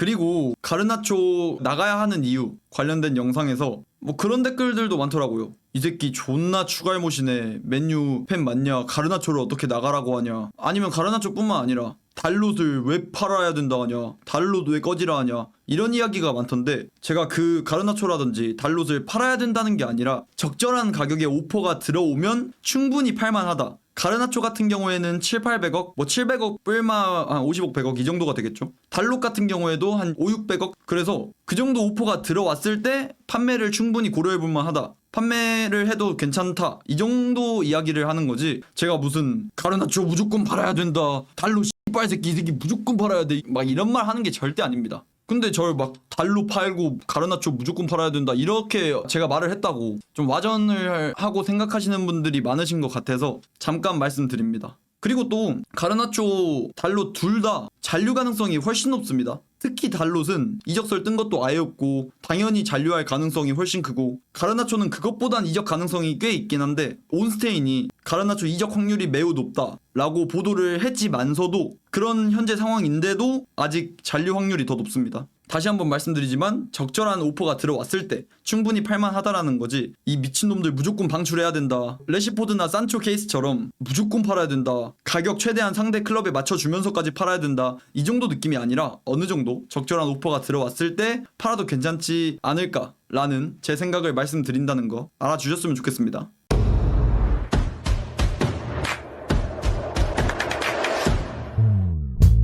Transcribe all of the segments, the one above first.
그리고 가르나초 나가야 하는 이유 관련된 영상에서 뭐 그런 댓글들도 많더라고요. 이 새끼 존나 추갈못이네. 맨유 팬 맞냐? 가르나초를 어떻게 나가라고 하냐? 아니면 가르나초뿐만 아니라 달롯을 왜 팔아야 된다 하냐? 달롯 왜 꺼지라 하냐? 이런 이야기가 많던데 제가 그 가르나초라든지 달롯을 팔아야 된다는 게 아니라 적절한 가격에 오퍼가 들어오면 충분히 팔만하다. 가르나초 같은 경우에는 700~800억, 뭐 700억 뿔마 한 50억 100억 이 정도가 되겠죠. 달롯 같은 경우에도 한 5~600억. 그래서 그 정도 오퍼가 들어왔을 때 판매를 충분히 고려해볼만 하다. 판매를 해도 괜찮다. 이 정도 이야기를 하는 거지. 제가 무슨 가르나초 무조건 팔아야 된다. 달롯 씨발 새끼 이 새끼 무조건 팔아야 돼. 막 이런 말 하는 게 절대 아닙니다. 근데 저를 막 달로 팔고 가르나초 무조건 팔아야 된다 이렇게 제가 말을 했다고 좀 와전을 하고 생각하시는 분들이 많으신 것 같아서 잠깐 말씀드립니다. 그리고 또 가르나초, 달롯 둘 다 잔류 가능성이 훨씬 높습니다. 특히 달롯은 이적설 뜬 것도 아예 없고 당연히 잔류할 가능성이 훨씬 크고 가르나초는 그것보단 이적 가능성이 꽤 있긴 한데 온스테인이 가르나초 이적 확률이 매우 높다 라고 보도를 했지만서도 그런 현재 상황인데도 아직 잔류 확률이 더 높습니다. 다시 한번 말씀드리지만 적절한 오퍼가 들어왔을 때 충분히 팔만하다라는 거지 이 미친놈들 무조건 방출해야 된다. 레시포드나 산초 케이스처럼 무조건 팔아야 된다. 가격 최대한 상대 클럽에 맞춰주면서까지 팔아야 된다. 이 정도 느낌이 아니라 어느 정도 적절한 오퍼가 들어왔을 때 팔아도 괜찮지 않을까라는 제 생각을 말씀드린다는 거 알아주셨으면 좋겠습니다.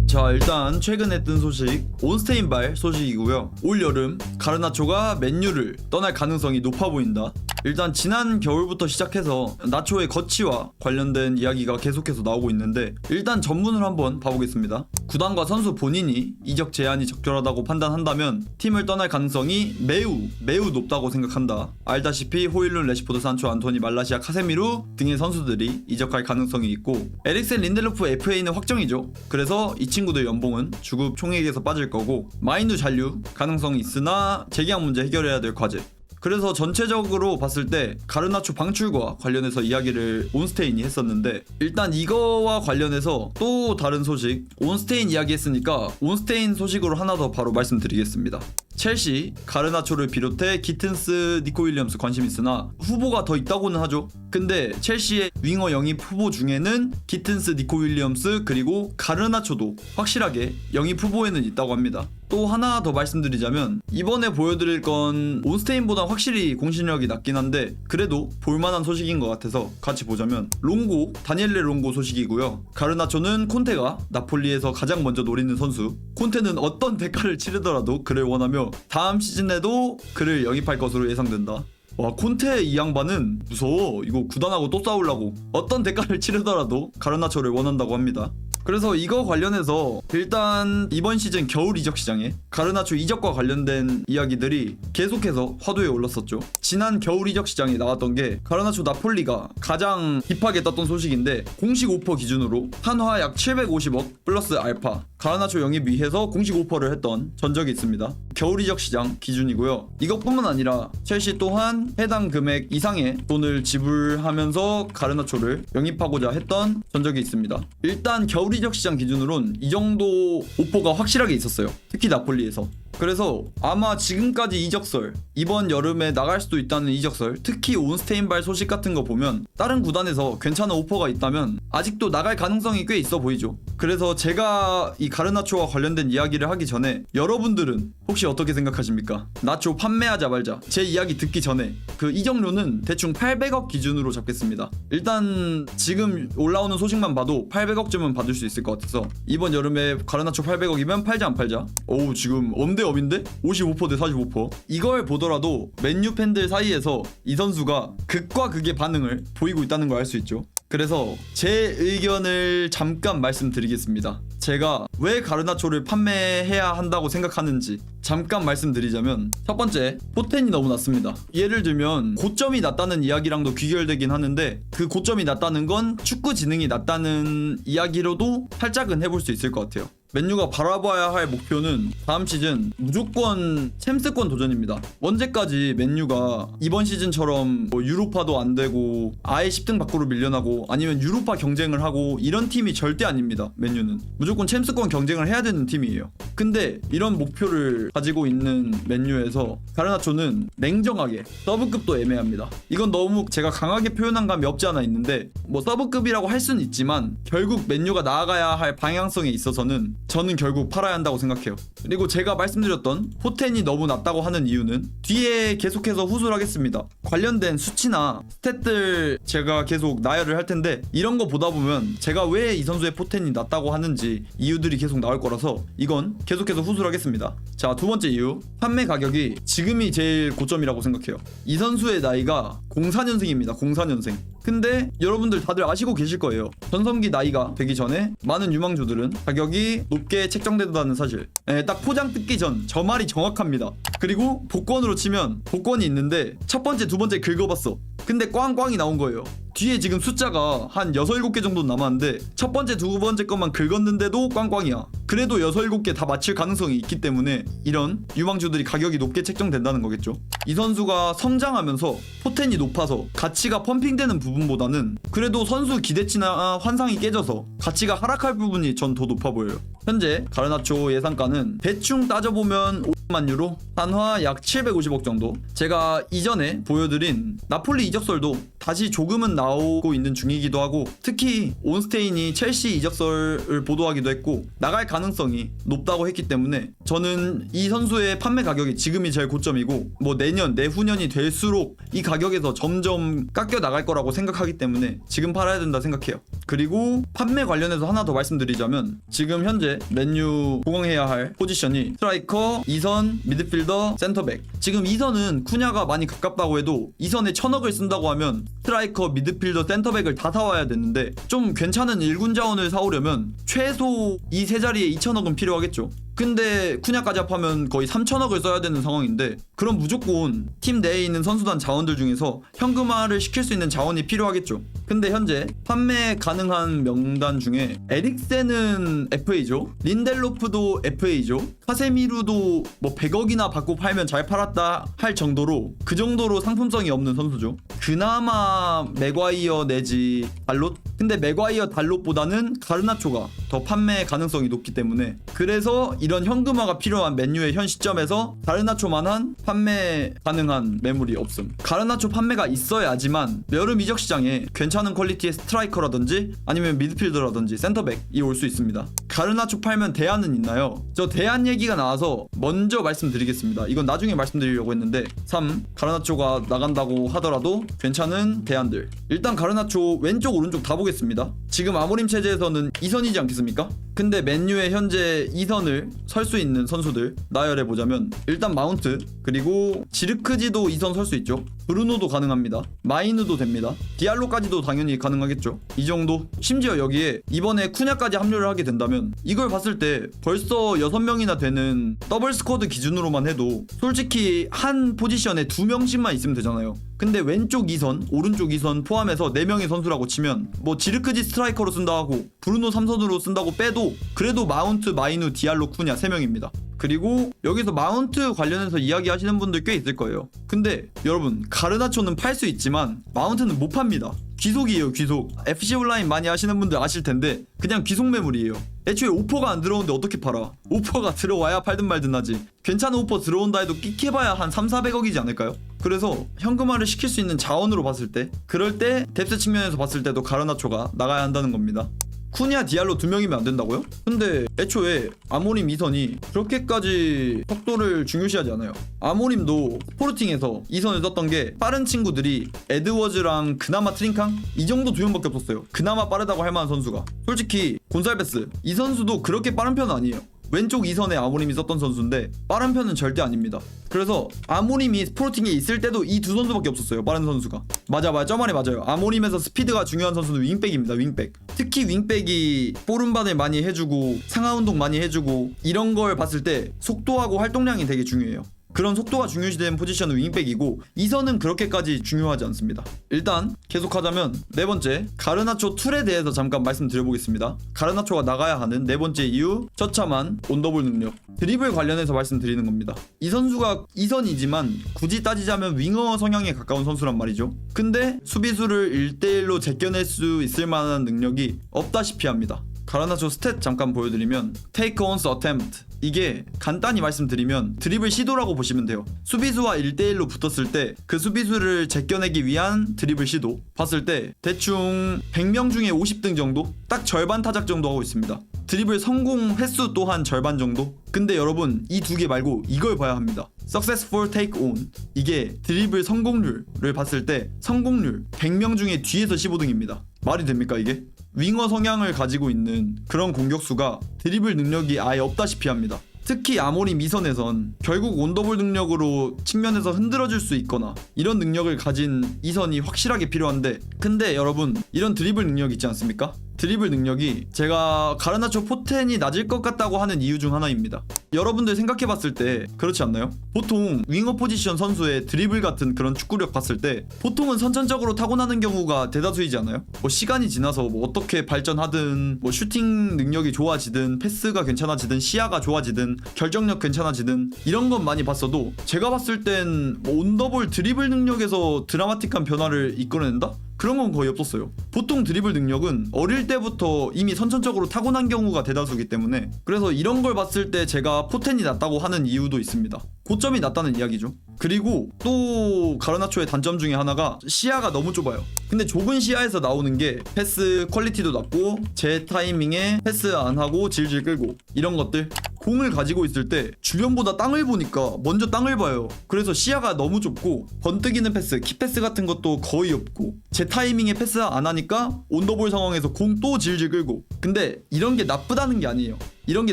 자, 일단 최근에 뜬 소식 온스테인발 소식이고요. 올 여름 가르나초가 맨유를 떠날 가능성이 높아 보인다. 일단 지난 겨울부터 시작해서 나초의 거치와 관련된 이야기가 계속해서 나오고 있는데 일단 전문을 한번 봐보겠습니다. 구단과 선수 본인이 이적 제한이 적절하다고 판단한다면 팀을 떠날 가능성이 매우 높다고 생각한다. 알다시피 호일룬, 레시포드, 산초, 안토니, 말라시아, 카세미루 등의 선수들이 이적할 가능성이 있고 에릭센, 린델로프 FA는 확정이죠. 그래서 이 친구들 연봉은 주급 총액에서 빠질 거고 마인드 잔류 가능성이 있으나 재계약 문제 해결해야 될 과제. 그래서 전체적으로 봤을 때 가르나초 방출과 관련해서 이야기를 온스테인이 했었는데 일단 이거와 관련해서 또 다른 소식 온스테인 이야기 했으니까 온스테인 소식으로 하나 더 바로 말씀드리겠습니다. 첼시, 가르나초를 비롯해 기튼스, 니코 윌리엄스 관심 있으나 후보가 더 있다고는 하죠. 근데 첼시의 윙어 영입 후보 중에는 기튼스, 니코 윌리엄스 그리고 가르나초도 확실하게 영입 후보에는 있다고 합니다. 또 하나 더 말씀드리자면 이번에 보여드릴 건 온스테인보다 확실히 공신력이 낮긴 한데 그래도 볼만한 소식인 것 같아서 같이 보자면 롱고, 다니엘레 롱고 소식이고요. 가르나초는 콘테가 나폴리에서 가장 먼저 노리는 선수. 콘테는 어떤 대가를 치르더라도 그를 원하며 다음 시즌에도 그를 영입할 것으로 예상된다. 와, 콘테 이 양반은 무서워. 이거 구단하고 또 싸우려고 어떤 대가를 치르더라도 가르나초를 원한다고 합니다. 그래서 이거 관련해서 일단 이번 시즌 겨울 이적 시장에 가르나초 이적과 관련된 이야기들이 계속해서 화두에 올랐었죠. 지난 겨울 이적 시장에 나왔던 게 가르나초 나폴리가 가장 힙하게 떴던 소식인데 공식 오퍼 기준으로 한화 약 750억 플러스 알파 가르나초 영입 위해서 공식 오퍼를 했던 전적이 있습니다. 겨울 이적 시장 기준이고요. 이것뿐만 아니라 첼시 또한 해당 금액 이상의 돈을 지불하면서 가르나초를 영입하고자 했던 전적이 있습니다. 일단 겨울 이적 시장 기준으론 이 정도 오퍼가 확실하게 있었어요. 특히 나폴리에서. 그래서 아마 지금까지 이적설 이번 여름에 나갈 수도 있다는 이적설 특히 온스테인발 소식 같은 거 보면 다른 구단에서 괜찮은 오퍼가 있다면 아직도 나갈 가능성이 꽤 있어 보이죠. 그래서 제가 이 가르나초와 관련된 이야기를 하기 전에 여러분들은 혹시 어떻게 생각하십니까? 나초 판매하자 말자 제 이야기 듣기 전에 그 이적료는 대충 800억 기준으로 잡겠습니다. 일단 지금 올라오는 소식만 봐도 800억쯤은 받을 수 있을 것 같아서 이번 여름에 가르나초 800억이면 팔자 안 팔자? 오우 지금 엄대엄인데? 55% 대 45%. 이걸 보더라도 맨유 팬들 사이에서 이 선수가 극과 극의 반응을 보이고 있다는 걸 알 수 있죠. 그래서 제 의견을 잠깐 말씀드리겠습니다. 제가 왜 가르나초를 판매해야 한다고 생각하는지 잠깐 말씀드리자면 첫 번째, 포텐이 너무 낮습니다. 예를 들면 고점이 낮다는 이야기랑도 귀결되긴 하는데 그 고점이 낮다는 건 축구 지능이 낮다는 이야기로도 살짝은 해볼 수 있을 것 같아요. 맨유가 바라봐야 할 목표는 다음 시즌 무조건 챔스권 도전입니다. 언제까지 맨유가 이번 시즌처럼 뭐 유로파도 안 되고 아예 10등 밖으로 밀려나고 아니면 유로파 경쟁을 하고 이런 팀이 절대 아닙니다. 맨유는 무조건 챔스권 경쟁을 해야 되는 팀이에요. 근데 이런 목표를 가지고 있는 맨유에서 가르나초는 냉정하게 서브급도 애매합니다. 이건 너무 제가 강하게 표현한 감이 없지 않아 있는데 뭐 서브급이라고 할 수는 있지만 결국 맨유가 나아가야 할 방향성에 있어서는 저는 결국 팔아야 한다고 생각해요. 그리고 제가 말씀드렸던 포텐이 너무 낮다고 하는 이유는 뒤에 계속해서 후술하겠습니다. 관련된 수치나 스탯들 제가 계속 나열을 할 텐데 이런 거 보다 보면 제가 왜 이 선수의 포텐이 낮다고 하는지 이유들이 계속 나올 거라서 이건 계속해서 후술하겠습니다. 자, 두 번째 이유, 판매 가격이 지금이 제일 고점이라고 생각해요. 이 선수의 나이가 04년생입니다. 04년생. 근데 여러분들 다들 아시고 계실 거예요. 전성기 나이가 되기 전에 많은 유망주들은 가격이 높게 책정된다는 사실. 딱 포장 뜯기 전 저 말이 정확합니다. 그리고 복권으로 치면 복권이 있는데 첫 번째, 두 번째 긁어봤어. 근데 꽝꽝이 나온 거예요. 뒤에 지금 숫자가 한 6, 7개 정도 남았는데 첫 번째, 두 번째 것만 긁었는데도 꽝꽝이야. 그래도 6, 7개 다 맞힐 가능성이 있기 때문에 이런 유망주들이 가격이 높게 책정된다는 거겠죠. 이 선수가 성장하면서 포텐이 높아서 가치가 펌핑되는 부분보다는 그래도 선수 기대치나 환상이 깨져서 가치가 하락할 부분이 전 더 높아 보여요. 현재 가르나초 예상가는 대충 따져보면 50만 유로, 한화 약 750억 정도. 제가 이전에 보여드린 나폴리 이적설도 다시 조금은 나오고 있는 중이기도 하고, 특히 온스테인이 첼시 이적설을 보도하기도 했고 나갈 가능성이 높다고 했기 때문에 저는 이 선수의 판매 가격이 지금이 제일 고점이고 뭐 내년, 내후년이 될수록 이 가격에서 점점 깎여 나갈 거라고 생각하기 때문에 지금 팔아야 된다 생각해요. 그리고 판매 관련해서 하나 더 말씀드리자면 지금 현재 맨유 보강해야 할 포지션이 스트라이커, 2선, 미드필더, 센터백. 지금 2선은 쿠냐가 많이 가깝다고 해도 2선에 1000억을 쓴다고 하면 스트라이커, 미드필더, 센터백을 다 사와야 되는데 좀 괜찮은 1군 자원을 사오려면 최소 이 세 자리에 2000억은 필요하겠죠. 근데 쿠냐까지 합하면 거의 3000억을 써야 되는 상황인데 그럼 무조건 팀 내에 있는 선수단 자원들 중에서 현금화를 시킬 수 있는 자원이 필요하겠죠. 근데 현재 판매 가능한 명단 중에 에릭센은 FA죠, 린델로프도 FA죠, 카세미루도 뭐 100억이나 받고 팔면 잘 팔았다 할 정도로 그 정도로 상품성이 없는 선수죠. 그나마 맥과이어 내지 달롯? 근데 맥과이어 달롯보다는 가르나초가 더 판매 가능성이 높기 때문에 그래서 이런 현금화가 필요한 맨유의 현 시점에서 가르나초만한 판매 가능한 매물이 없음. 가르나초 판매가 있어야지만 여름 이적 시장에 괜찮은 퀄리티의 스트라이커라든지 아니면 미드필더라든지 센터백이 올 수 있습니다. 가르나초 팔면 대안은 있나요? 저 대안 얘기가 나와서 먼저 말씀드리겠습니다. 이건 나중에 말씀드리려고 했는데 3. 가르나초가 나간다고 하더라도 괜찮은 대안들. 일단 가르나초 왼쪽 오른쪽 다 보겠습니다. 지금 아모림 체제에서는 2선이지 않겠습니까? 근데 맨유의 현재 2선을 설 수 있는 선수들 나열해보자면 일단 마운트, 그리고 지르크지도 2선 설 수 있죠. 브루노도 가능합니다. 마이누도 됩니다. 디알로까지도 당연히 가능하겠죠. 이 정도. 심지어 여기에 이번에 쿠냐까지 합류를 하게 된다면 이걸 봤을 때 벌써 6명이나 되는 더블 스쿼드 기준으로만 해도 솔직히 한 포지션에 2명씩만 있으면 되잖아요. 근데 왼쪽 2선, 오른쪽 2선 포함해서 4명의 선수라고 치면 뭐 지르크지 스트라이커로 쓴다 하고 브루노 3선으로 쓴다고 빼도 그래도 마운트, 마이누, 디알로, 쿠냐 3명입니다. 그리고 여기서 마운트 관련해서 이야기하시는 분들 꽤 있을 거예요. 근데 여러분, 가르나초는 팔 수 있지만 마운트는 못 팝니다. 귀속이에요, 귀속. FC 온라인 많이 하시는 분들 아실 텐데 그냥 귀속 매물이에요. 애초에 오퍼가 안 들어오는데 어떻게 팔아? 오퍼가 들어와야 팔든 말든 하지. 괜찮은 오퍼 들어온다 해도 끽해봐야 한 3,400억이지 않을까요? 그래서 현금화를 시킬 수 있는 자원으로 봤을 때, 그럴 때 뎁스 측면에서 봤을 때도 가르나초가 나가야 한다는 겁니다. 쿠냐, 디알로 2명이면 안 된다고요? 근데 애초에 아모림 2선이 그렇게까지 속도를 중요시하지 않아요. 아모림도 스포르팅에서 2선을 썼던 게 빠른 친구들이 에드워즈랑 그나마 트링캉? 이 정도 2명밖에 없었어요. 그나마 빠르다고 할 만한 선수가. 솔직히 곤살베스 이 선수도 그렇게 빠른 편은 아니에요. 왼쪽 2선에 아모림이 썼던 선수인데 빠른 편은 절대 아닙니다. 그래서 아모림이 스포르팅에 있을 때도 이 두 선수밖에 없었어요, 빠른 선수가. 맞아, 저 말이 맞아요. 아모림에서 스피드가 중요한 선수는 윙백입니다, 윙백. 특히 윙백이 볼운반을 많이 해주고 상하 운동 많이 해주고 이런 걸 봤을 때 속도하고 활동량이 되게 중요해요. 그런 속도가 중요시되는 포지션은 윙백이고 이선은 그렇게까지 중요하지 않습니다. 일단 계속하자면 네 번째, 가르나초 툴에 대해서 잠깐 말씀드려보겠습니다. 가르나초가 나가야 하는 네 번째 이유, 처참한 온더볼 능력. 드리블 관련해서 말씀드리는 겁니다. 이 선수가 이선이지만 굳이 따지자면 윙어 성향에 가까운 선수란 말이죠. 근데 수비수를 1대1로 제껴낼 수 있을 만한 능력이 없다시피 합니다. 가르나초 스탯 잠깐 보여드리면 Take on's attempt, 이게 간단히 말씀드리면 드리블 시도라고 보시면 돼요. 수비수와 1대1로 붙었을 때 그 수비수를 제껴내기 위한 드리블 시도 봤을 때 대충 100명 중에 50등 정도? 딱 절반 타작 정도 하고 있습니다. 드리블 성공 횟수 또한 절반 정도? 근데 여러분 이 두 개 말고 이걸 봐야 합니다. Successful take on, 이게 드리블 성공률을 봤을 때 성공률 100명 중에 뒤에서 15등입니다. 말이 됩니까 이게? 윙어 성향을 가지고 있는 그런 공격수가 드리블 능력이 아예 없다시피 합니다. 특히 아모림 이선에선 결국 온더볼 능력으로 측면에서 흔들어줄 수 있거나 이런 능력을 가진 이선이 확실하게 필요한데, 근데 여러분 이런 드리블 능력 있지 않습니까? 드리블 능력이 제가 가르나초 포텐이 낮을 것 같다고 하는 이유 중 하나입니다. 여러분들 생각해봤을 때 그렇지 않나요? 보통 윙어 포지션 선수의 드리블 같은 그런 축구력 봤을 때 보통은 선천적으로 타고나는 경우가 대다수이지 않아요? 뭐 시간이 지나서 뭐 어떻게 발전하든 뭐 슈팅 능력이 좋아지든 패스가 괜찮아지든 시야가 좋아지든 결정력 괜찮아지든 이런 건 많이 봤어도 제가 봤을 땐 뭐 온더볼 드리블 능력에서 드라마틱한 변화를 이끌어낸다? 그런 건 거의 없었어요. 보통 드리블 능력은 어릴 때부터 이미 선천적으로 타고난 경우가 대다수이기 때문에, 그래서 이런 걸 봤을 때 제가 포텐이 낮다고 하는 이유도 있습니다. 고점이 낮다는 이야기죠. 그리고 또 가르나초의 단점 중에 하나가 시야가 너무 좁아요. 근데 좁은 시야에서 나오는 게 패스 퀄리티도 낮고 제 타이밍에 패스 안 하고 질질 끌고 이런 것들, 공을 가지고 있을 때 주변보다 땅을 보니까 먼저 땅을 봐요. 그래서 시야가 너무 좁고 번뜩이는 패스, 키패스 같은 것도 거의 없고 제 타이밍에 패스 안 하니까 온더볼 상황에서 공 또 질질 끌고. 근데 이런 게 나쁘다는 게 아니에요. 이런 게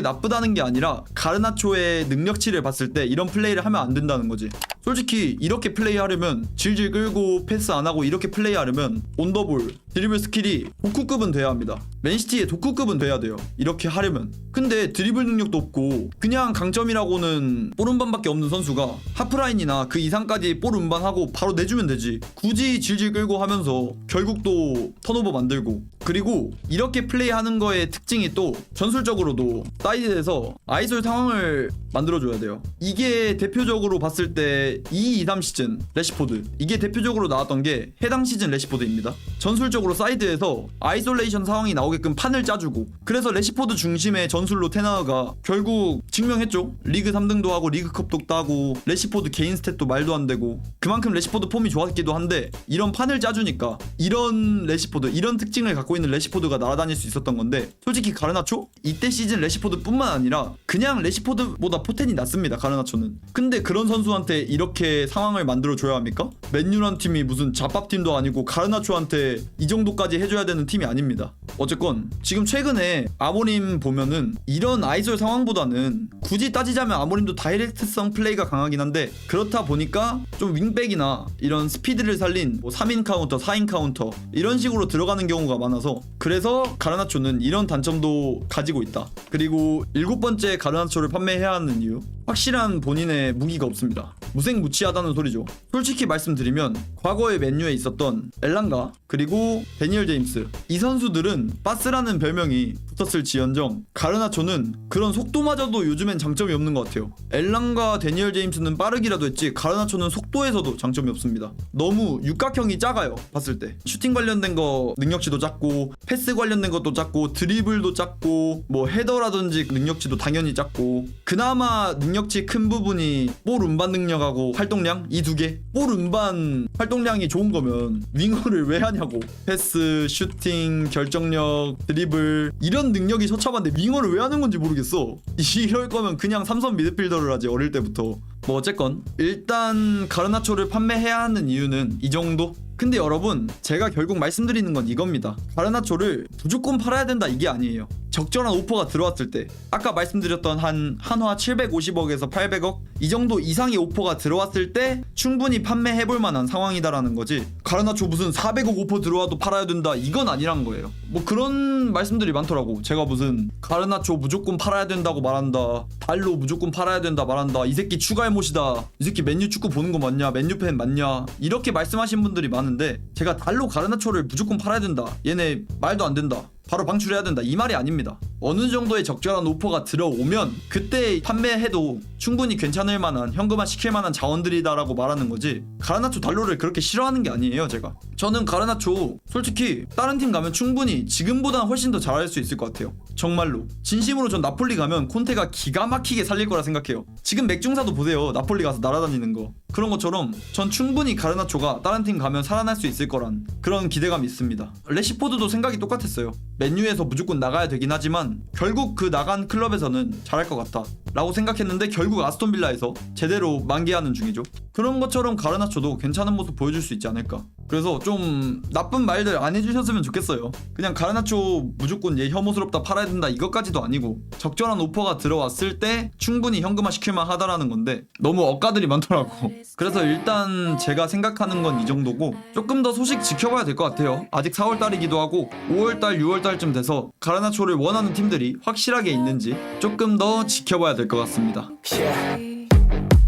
나쁘다는 게 아니라 가르나초의 능력치를 봤을 때 이런 플레이를 하면 안 된다는 거지. 솔직히 이렇게 플레이하려면 질질 끌고 패스 안 하고 이렇게 플레이하려면 온더볼 드리블 스킬이 도쿠급은 돼야 합니다. 맨시티의 도쿠급은 돼야 돼요. 이렇게 하려면. 근데 드리블 능력도 없고 그냥 강점이라고는 볼 운반밖에 없는 선수가 하프라인이나 그 이상까지 볼 운반하고 바로 내주면 되지. 굳이 질질 끌고 하면서 결국 또 턴오버 만들고. 그리고 이렇게 플레이하는 거의 특징이 또 전술적으로도 사이드에서 아이솔 상황을 만들어줘야 돼요. 이게 대표적으로 봤을 때 2-2-3 시즌 래시포드, 이게 대표적으로 나왔던 게 해당 시즌 래시포드입니다. 전술적으로 사이드에서 아이솔레이션 상황이 나오게끔 판을 짜주고, 그래서 래시포드 중심의 전술로 테나가 결국 증명했죠. 리그 3등도 하고 리그컵도 따고 래시포드 개인 스탯도 말도 안 되고, 그만큼 래시포드 폼이 좋았기도 한데 이런 판을 짜주니까 이런 래시포드, 이런 특징을 갖고 있는 래시포드가 날아다닐 수 있었던 건데, 솔직히 가르나초 이때 시즌 래시포드 뿐만 아니라 그냥 래시포드보다 포텐이 낮습니다. 가르나초는. 근데 그런 선수한테 이렇게 상황을 만들어줘야 합니까? 맨유란 팀이 무슨 잡밥팀도 아니고 가르나초한테 이 정도까지 해줘야 되는 팀이 아닙니다. 어쨌건 지금 최근에 아모림 보면은 이런 아이솔 상황보다는 굳이 따지자면 아모림도 다이렉트성 플레이가 강하긴 한데, 그렇다 보니까 좀 윙백이나 이런 스피드를 살린 뭐 3인 카운터, 4인 카운터 이런 식으로 들어가는 경우가 많아서, 그래서 가르나초는 이런 단점도 가지고 있다. 그리고 7번째 가르나초를 판매해야 하는 이유, 확실한 본인의 무기가 없습니다. 무색무취하다는 소리죠. 솔직히 말씀드리면 과거에 맨유에 있었던 엘랑가 그리고 데니얼 제임스, 이 선수들은 빠스라는 별명이 붙었을 지언정 가르나초는 그런 속도마저도 요즘엔 장점이 없는 것 같아요. 엘랑가 데니얼 제임스는 빠르기라도 했지 가르나초는 속도에서도 장점이 없습니다. 너무 육각형이 작아요. 봤을 때 슈팅 관련된 거 능력치도 작고, 패스 관련된 것도 작고, 드리블도 작고, 뭐 헤더라든지 능력치도 당연히 작고, 그나마 능력치 큰 부분이 볼 운반 능력하고 활동량, 이 두 개. 볼 운반 활동량이 좋은 거면 윙어를 왜 하냐고. 패스, 슈팅, 결정력, 드리블 이런 능력이 처참한데 윙어를 왜 하는 건지 모르겠어. 이럴 거면 그냥 삼선 미드필더를 하지, 어릴 때부터. 뭐 어쨌건 일단 가르나초를 판매해야 하는 이유는 이 정도? 근데 여러분 제가 결국 말씀드리는 건 이겁니다. 가르나초를 무조건 팔아야 된다 이게 아니에요. 적절한 오퍼가 들어왔을 때 아까 말씀드렸던 한화 750억에서 800억 이 정도 이상의 오퍼가 들어왔을 때 충분히 판매해볼 만한 상황이다라는 거지. 가르나초 무슨 400억 오퍼 들어와도 팔아야 된다 이건 아니란 거예요. 뭐 그런 말씀들이 많더라고. 제가 무슨 가르나초 무조건 팔아야 된다고 말한다, 달로 무조건 팔아야 된다 말한다, 이 새끼 추가할못이다, 이 새끼 맨유 축구 보는 거 맞냐, 맨유 팬 맞냐, 이렇게 말씀하신 분들이 많은데 제가 달로 가르나초를 무조건 팔아야 된다, 얘네 말도 안 된다, 바로 방출해야 된다 이 말이 아닙니다. 어느 정도의 적절한 오퍼가 들어오면 그때 판매해도 충분히 괜찮을 만한, 현금화 시킬 만한 자원들이다라고 말하는 거지, 가르나초 달로를 그렇게 싫어하는 게 아니에요. 제가 저는 가르나초 솔직히 다른 팀 가면 충분히 지금보다는 훨씬 더 잘할 수 있을 것 같아요. 정말로 진심으로 전 나폴리 가면 콘테가 기가 막히게 살릴 거라 생각해요. 지금 맥중사도 보세요. 나폴리 가서 날아다니는 거. 그런 것처럼 전 충분히 가르나초가 다른 팀 가면 살아날 수 있을 거란 그런 기대감이 있습니다. 레시포드도 생각이 똑같았어요. 맨유에서 무조건 나가야 되긴 하지만 결국 그 나간 클럽에서는 잘할 것 같다 라고 생각했는데 결국 아스톤빌라에서 제대로 만개하는 중이죠. 그런 것처럼 가르나초도 괜찮은 모습 보여줄 수 있지 않을까. 그래서 좀 나쁜 말들 안 해주셨으면 좋겠어요. 그냥 가르나초 무조건 얘 혐오스럽다 팔아야 된다 이것까지도 아니고 적절한 오퍼가 들어왔을 때 충분히 현금화 시킬만 하다라는 건데 너무 억가들이 많더라고. 그래서 일단 제가 생각하는 건 이 정도고 조금 더 소식 지켜봐야 될 것 같아요. 아직 4월달이기도 하고 5월달 6월달쯤 돼서 가르나초를 원하는 팀들이 확실하게 있는지 조금 더 지켜봐야 될 것 같습니다. Yeah.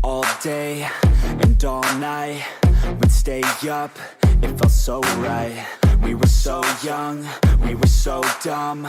All day and all night we'd stay up, it felt so right. We were so young, we were so dumb.